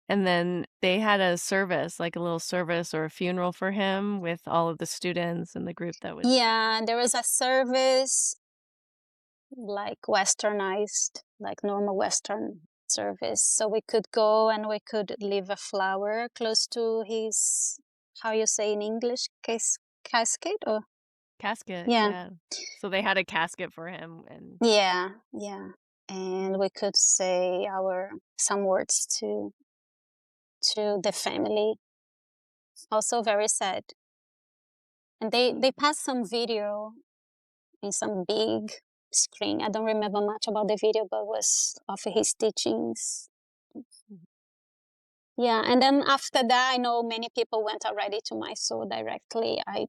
And then they had a service, like a little service or a funeral for him with all of the students and the group that was. Yeah, there was a service like westernized, like normal Western service. So we could go and we could leave a flower close to his, how you say in English, casket or? Casket, Yeah. yeah. So they had a casket for him and Yeah, yeah. And we could say some words to the family. Also very sad. And they passed some video in some big screen. I don't remember much about the video, but it was of his teachings. Yeah, and then after that, I know many people went already to Mysore directly. I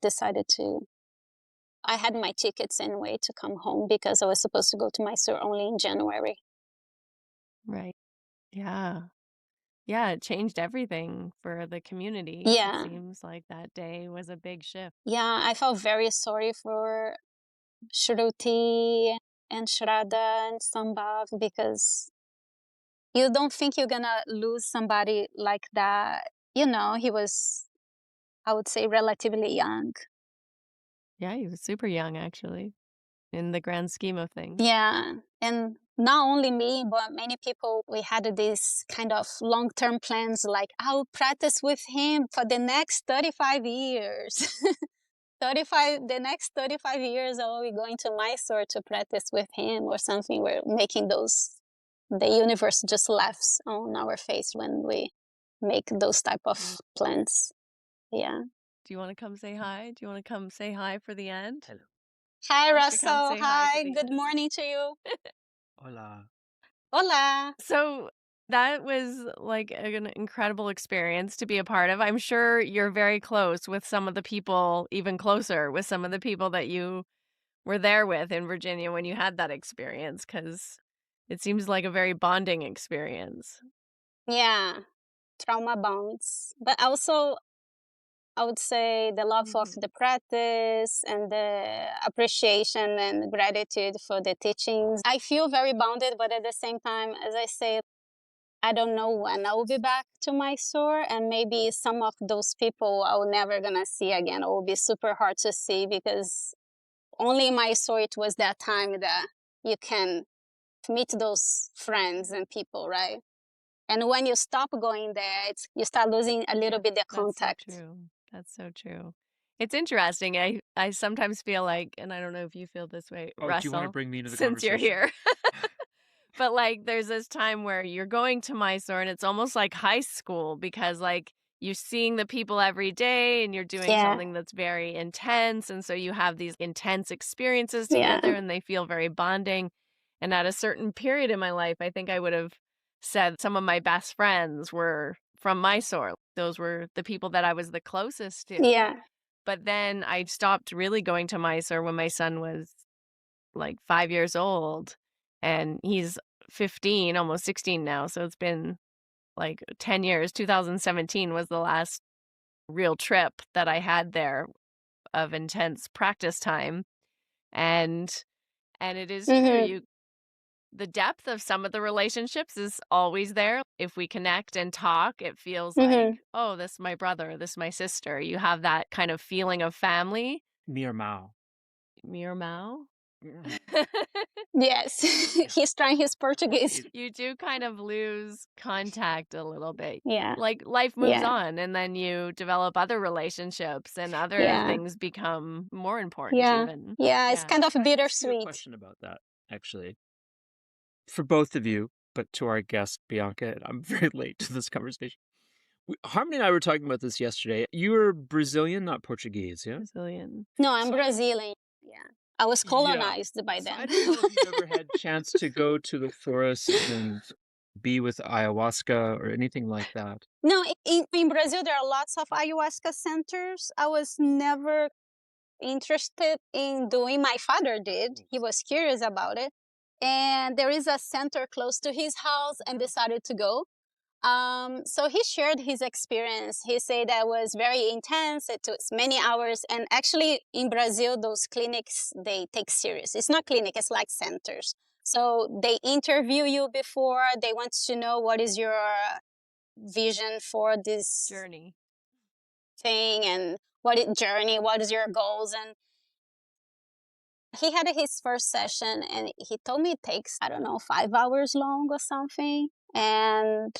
had my tickets anyway to come home because I was supposed to go to Mysore only in January. right. Yeah. Yeah, it changed everything for the community. It Yeah, seems like that day was a big shift. yeah, I felt very sorry for Shruti and Shraddha and Sambhav because you don't think you're gonna lose somebody like that. He was, I would say, relatively young. Yeah, he was super young actually in the grand scheme of things. Yeah, and not only me, but many people, we had this kind of long-term plans like, I'll practice with him for the next 35 years. The next 35 years, I'll be going to Mysore to practice with him or something. We're making the universe just laughs on our face when we make those type of plans. Yeah. Do you want to come say hi? Do you want to come say hi for the end? Hello. Hi, Why don't you come Russell. say hi for Hi. the Good end? morning to you. Hola. Hola. So that was like an incredible experience to be a part of. I'm sure you're very close with some of the people, even closer with some of the people that you were there with in Virginia when you had that experience, because it seems like a very bonding experience. Yeah, trauma bonds. But also, I would say the love of Mhm. the practice and the appreciation and gratitude for the teachings. I feel very bonded, but at the same time, as I say, I don't know when I will be back to Mysore, and maybe some of those people I will never gonna see again. It will be super hard to see because only in Mysore it was that time that you can meet those friends and people, right? And when you stop going there, you start losing a little bit the That's so contact. true. That's so true. It's interesting. I sometimes feel like, and I don't know if you feel this way, Oh, do you want to Russell, bring me into the since you're conversation? here. But like there's this time where you're going to Mysore and it's almost like high school because like you're seeing the people every day and you're doing Yeah, something that's very intense. And so you have these intense experiences yeah. together and they feel very bonding. And at a certain period in my life, I think I would have said some of my best friends were from Mysore. Those were the people that I was the closest to. Yeah. But then I stopped really going to Mysore when my son was like 5 years old. And he's 15, almost 16 now. So it's been like 10 years. 2017 was the last real trip that I had there of intense practice time. And it is true. Mhm. The depth of some of the relationships is always there. If we connect and talk, it feels like, Mhm. oh, this is my brother, this is my sister. You have that kind of feeling of family. Me or Mao? Me or Mao? Mm. Yes. He's trying his Portuguese. You do kind of lose contact a little bit. Yeah. Like life moves Yeah. on and then you develop other relationships and other Yeah. things become more important Yeah. even. Yeah. It's Yeah. kind of I ask you a bittersweet. question about that, actually. For both of you, but to our guest, Bianca, and I'm very late to this conversation. Harmony and I were talking about this yesterday. You were Brazilian, not Portuguese, yeah? Brazilian. No, I'm So Brazilian. Yeah. I was yeah. colonized by So I them. don't know if you've ever had chance to go to the forest and be with ayahuasca or anything like that. No, in Brazil, there are lots of ayahuasca centers. I was never interested in doing. My father did. He was curious about it. And there is a center close to his house and decided to go. So he shared his experience. He said that was very intense. It took many hours. And actually in Brazil, those clinics, they take serious. It's not clinic, it's like centers. So they interview you before. They want to know what is your vision for this Journey. thing and journey, what is your goals. And he had his first session and he told me it takes, I don't know, 5 hours long or something. And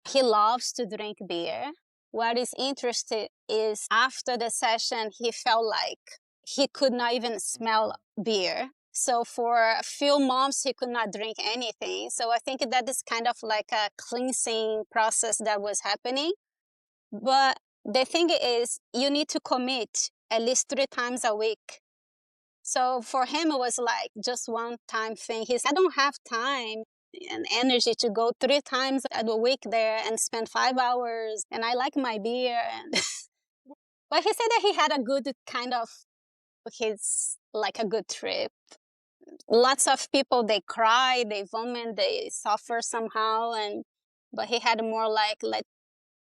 he loves to drink beer. What is interesting is after the session, he felt like he could not even smell beer. So for a few months, he could not drink anything. So I think that is kind of like a cleansing process that was happening. But the thing is, you need to commit at least 3 times a week. So for him, it was like just one time thing. He said, I don't have time and energy to go 3 times a week there and spend 5 hours. And I like my beer. And but he said that he had a good kind of his like a good trip. Lots of people they cry, they vomit, they suffer somehow, and but he had more like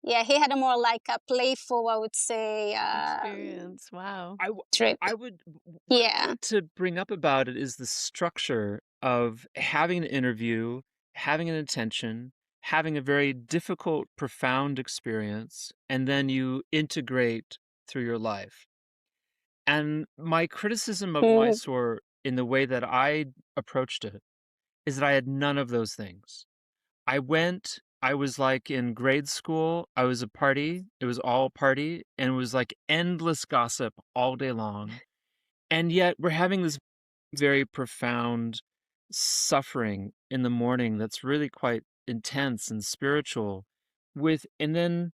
yeah, he had a more like a playful, I would say, Experience. Wow. trip. I would, what I Yeah. wanted to bring up about it is the structure of having an interview, having an intention, having a very difficult, profound experience, and then you integrate through your life. And my criticism of Mhm. Mysore in the way that I approached it is that I had none of those things. I was like in grade school, I was a party, it was all party, and it was like endless gossip all day long. And yet we're having this very profound suffering in the morning that's really quite intense and spiritual and then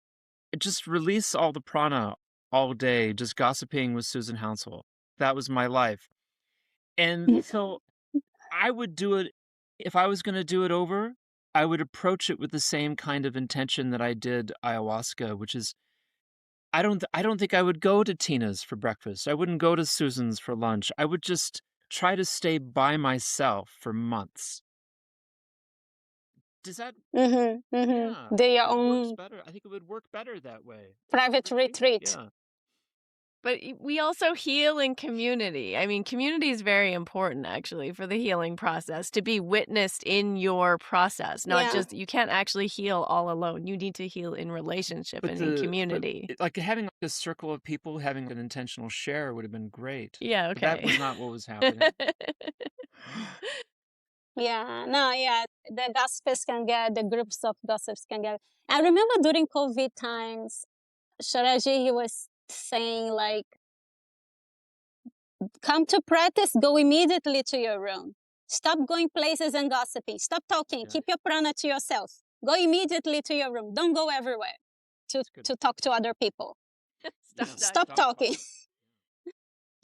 just release all the prana all day, just gossiping with Susan Hounsel. That was my life. And so I would do it, if I was going to do it over, I would approach it with the same kind of intention that I did ayahuasca, which is I don't think I would go to Tina's for breakfast. I wouldn't go to Susan's for lunch. I would just try to stay by myself for months. Does that Mm-hmm. Yeah, Their it works own better. I think it would work better that way. private retreat. Yeah. But we also heal in community. I mean, community is very important, actually, for the healing process, to be witnessed in your process, not Yeah. just, you can't actually heal all alone. You need to heal in relationship and in community. Like having a circle of people having an intentional share would have been great. Yeah, But that okay. was not what was happening. Yeah, no, yeah, the gossips can get, the groups of gossips can get. I remember during COVID times, Sharath, he was saying like, come to practice, go immediately to your room. Stop going places and gossiping. Stop talking. Yeah. Keep your prana to yourself. Go immediately to your room. Don't go everywhere to talk to other people. Stop talking.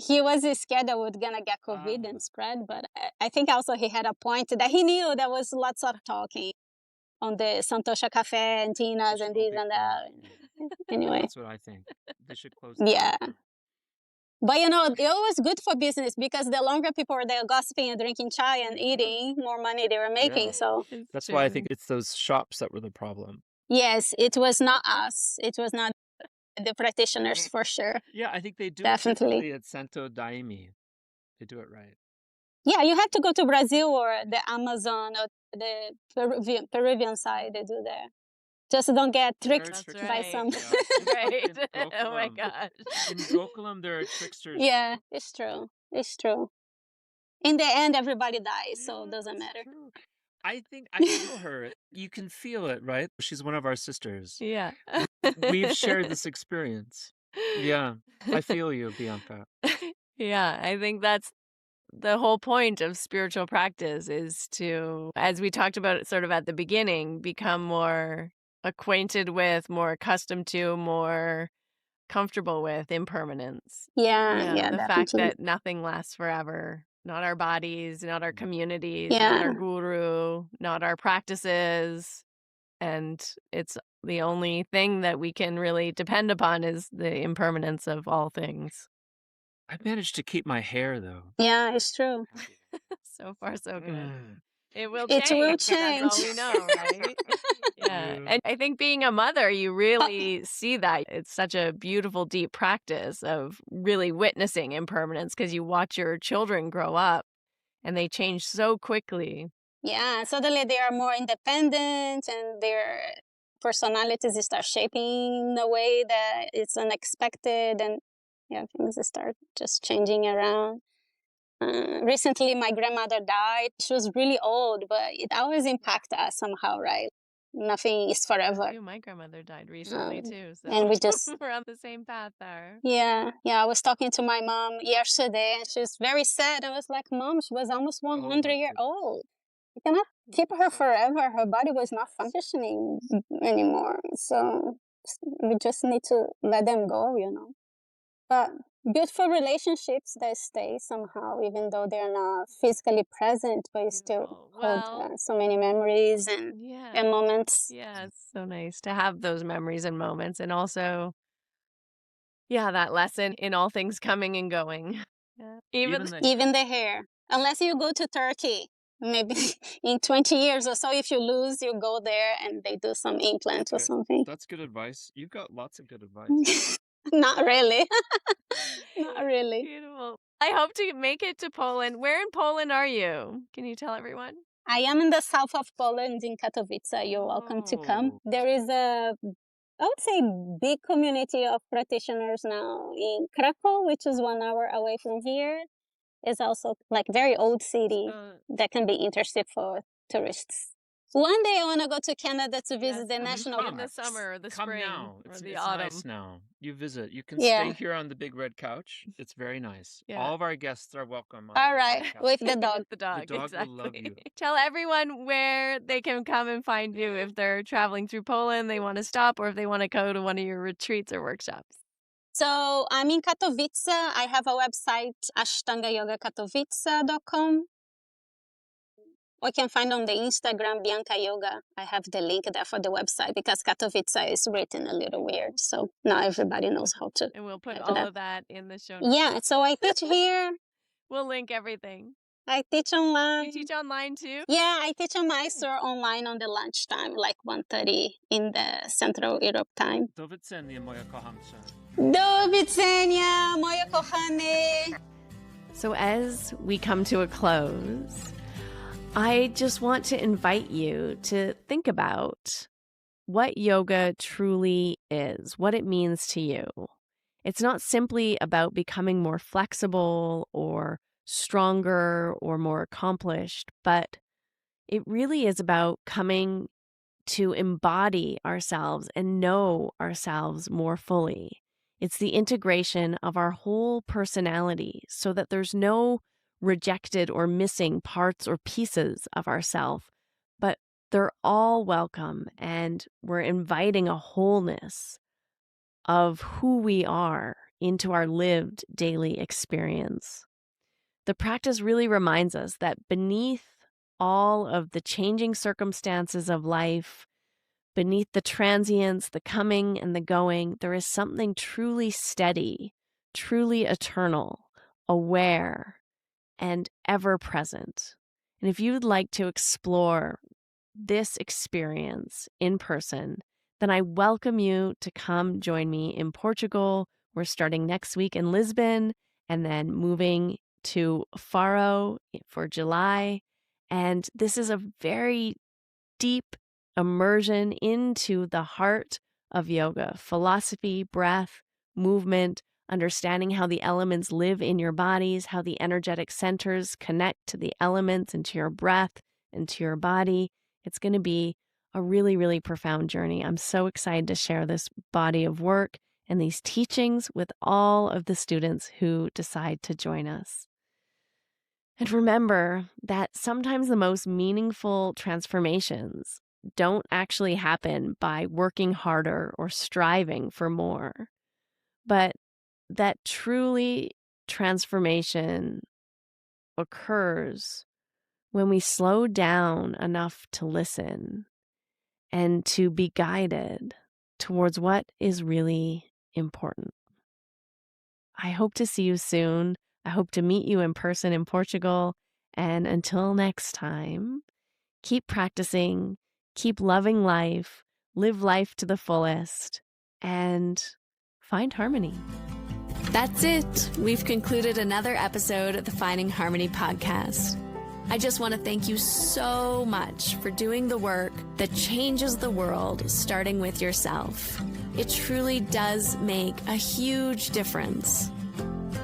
He was scared that we're gonna get COVID and spread, but I think also he had a point that he knew there was lots of talking on the Santosha Cafe and Tina's and this and that. Anyway. That's what I think. They should close. Yeah. But you know, it was good for business because the longer people were there gossiping and drinking chai and eating, more money they were making. Yeah. So that's why I think it's those shops that were the problem. Yes, it was not us. It was not the practitioners for sure. Yeah, I think they do Definitely it at Santo Daime. They do it right. Yeah, you have to go to Brazil or the Amazon or the Peruvian side. They do there. Just don't get tricked by some. Right. Oh my gosh. In Gokulam, there are tricksters. Yeah, it's true. It's true. In the end, everybody dies, so it doesn't matter. True. I think I feel her. You can feel it, right? She's one of our sisters. Yeah. We've shared this experience. Yeah, I feel you, Bianca. Yeah, I think that's the whole point of spiritual practice, is to, as we talked about sort of at the beginning, become more acquainted with, more accustomed to, more comfortable with impermanence. Yeah, the definitely. fact that nothing lasts forever. Not our bodies, not our communities, not Yeah. our guru, not our practices. And it's the only thing that we can really depend upon is the impermanence of all things. I managed to keep my hair, though. Yeah, it's true. So far, so good. It will It change. will That's all change. we know, right? Yeah. And I think being a mother, you really see that. It's such a beautiful, deep practice of really witnessing impermanence, because you watch your children grow up and they change so quickly. Yeah, suddenly they are more independent and their personalities start shaping in a way that it's unexpected, and yeah, things start just changing around. Recently, my grandmother died. She was really old, but it always impacts us somehow, right? Nothing is forever. My grandmother died recently too, so And we just we're on the same path there. Yeah. I was talking to my mom yesterday, and she was very sad. I was like, "Mom, she was almost 100 years old. You cannot keep her forever. Her body was not functioning anymore. So we just need to let them go, you know." But beautiful relationships that stay somehow, even though they're not physically present, but you still hold so many memories and moments. Yeah, it's so nice to have those memories and moments, and also, that lesson in all things coming and going. Yeah. Even the hair. Unless you go to Turkey, maybe in 20 years or so, if you lose, you go there and they do some implant or something. That's good advice. You've got lots of good advice. Not really. Not really. Beautiful. I hope to make it to Poland. Where in Poland are you? Can you tell everyone? I am in the south of Poland, in Katowice. You're welcome to come. There is I would say, big community of practitioners now in Krakow, which is 1 hour away from here. It's also like very old city that can be interesting for tourists. One day I want to go to Canada to visit the national parks. In the summer or the spring now. or the it's autumn. Nice now. You visit. You can stay here on the big red couch. It's very nice. Yeah. All of our guests are welcome. All right, with the dog. The dog, exactly. Will love you. Tell everyone where they can come and find you if they're traveling through Poland, they want to stop, or if they want to go to one of your retreats or workshops. So I'm in Katowice. I have a website, ashtangayogakatowice.com. Or you can find on the Instagram, Bianca Yoga. I have the link there for the website because Katowice is written a little weird. So now everybody knows how to. And we'll put get all that. of that in the show notes. Yeah, so I teach here. We'll link everything. I teach online. You teach online too? Yeah, I teach on my store online on the lunchtime, like 1:30 in the Central Europe time. Do widzenia, moja kochanka. Do widzenia, moje kochane. So as we come to a close, I just want to invite you to think about what yoga truly is, what it means to you. It's not simply about becoming more flexible or stronger or more accomplished, but it really is about coming to embody ourselves and know ourselves more fully. It's the integration of our whole personality so that there's no rejected or missing parts or pieces of ourself, but they're all welcome, and we're inviting a wholeness of who we are into our lived daily experience. The practice really reminds us that beneath all of the changing circumstances of life, beneath the transience, the coming and the going, there is something truly steady, truly eternal, aware, and ever present. And if you'd like to explore this experience in person, then I welcome you to come join me in Portugal. We're starting next week in Lisbon and then moving to Faro for July. And this is a very deep immersion into the heart of yoga, philosophy, breath, movement, understanding how the elements live in your bodies, how the energetic centers connect to the elements and to your breath and to your body. It's going to be a really, really profound journey. I'm so excited to share this body of work and these teachings with all of the students who decide to join us. And remember that sometimes the most meaningful transformations don't actually happen by working harder or striving for more, but that truly transformation occurs when we slow down enough to listen and to be guided towards what is really important. I hope to see you soon. I hope to meet you in person in Portugal. And until next time, keep practicing, keep loving life, live life to the fullest, and find harmony. That's it. We've concluded another episode of the Finding Harmony podcast. I just want to thank you so much for doing the work that changes the world, starting with yourself. It truly does make a huge difference.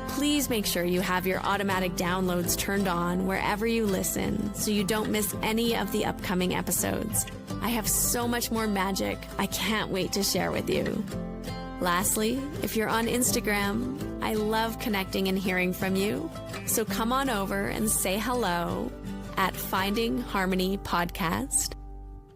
Please make sure you have your automatic downloads turned on wherever you listen so you don't miss any of the upcoming episodes. I have so much more magic I can't wait to share with you. Lastly, if you're on Instagram, I love connecting and hearing from you. So come on over and say hello at Finding Harmony Podcast.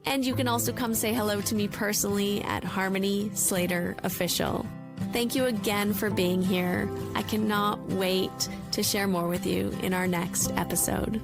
And you can also come say hello to me personally at Harmony Slater Official. Thank you again for being here. I cannot wait to share more with you in our next episode.